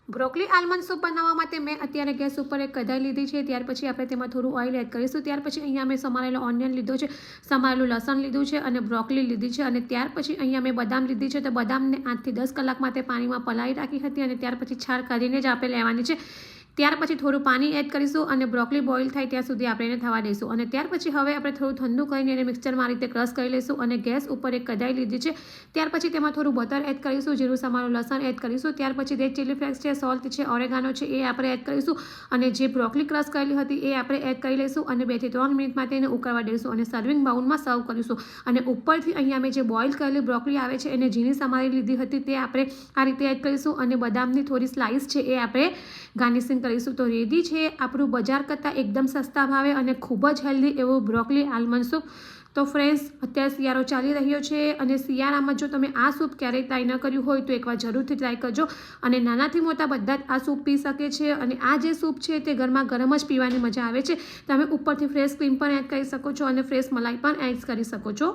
Broccoli almond soup બનાવવા માટે મેં અત્યારે ગેસ ઉપર એક કઢાઈ લીધી છે। ત્યાર પછી આપણે તેમાં થોડું ઓઇલ એડ કરીશું। ત્યાર પછી અહીંયા મેં સમારેલો ઓનિયન લીધો છે, સમારેલું લસણ લીધું છે અને બ્રોકલી લીધી છે। અને ત્યાર પછી અહીંયા મેં બદામ લીધી છે, તો બદામને 8 થી 10 કલાક માટે પાણીમાં પલાળી રાખી હતી અને ત્યાર પછી છાલ કાઢીને જ આપણે લેવાની છે। ત્યાર પછી થોડું પાણી એડ કરીશું અને બ્રોકલી બોઇલ થાય ત્યાં સુધી આપણે એને થવા દઈશું। અને ત્યાર પછી હવે આપણે થોડું ઠંડુ કરીને એને મિક્સચરમાં આ રીતે ક્રશ કરી લઈશું અને ગેસ ઉપર એક કઢાઈ લીધી છે। ત્યાર પછી તેમાં થોડું બટર એડ કરીશું, જીરું સમારેલું લસણ એડ કરીશું। ત્યાર પછી રેડ ચીલી ફ્લેક્સ છે, સોલ્ટ છે, ઓરેગાનો છે, એ આપણે એડ કરીશું અને જે બ્રોકલી ક્રશ કરેલી હતી એ આપણે એડ કરી લઈશું અને 2 થી 3 મિનિટ માટે એને ઉકળવા દઈશું અને સર્વિંગ બાઉલમાં સર્વ કરીશું। અને ઉપરથી અહીંયા મેં જે બોઇલ કરેલી બ્રોકલી આવે છે એને ઝીણી સમારી લીધી હતી તે આપણે આ રીતે એડ કરીશું અને બદામની થોડી સ્લાઇસ છે એ આપણે ગાર્નિશિંગ કરીશું। તો રેડી છે આપણું બજાર કરતાં એકદમ સસ્તા ભાવે અને ખૂબ જ હેલ્ધી એવું બ્રોકલી આલમંડ સૂપ। તો ફ્રેન્ડ્સ, અત્યારે શિયાળો ચાલી રહ્યો છે અને શિયાળામાં જો તમે આ સૂપ ક્યારેય ટ્રાય ન કર્યું હોય તો એકવાર જરૂરથી ટ્રાય કરજો અને નાનાથી મોટા બધા જ આ સૂપ પી શકે છે। અને આ જે સૂપ છે તે ગરમા ગરમ જ પીવાની મજા આવે છે। તમે ઉપરથી ફ્રેશ ક્રીમ પણ એડ કરી શકો છો અને ફ્રેશ મલાઈ પણ એડ કરી શકો છો।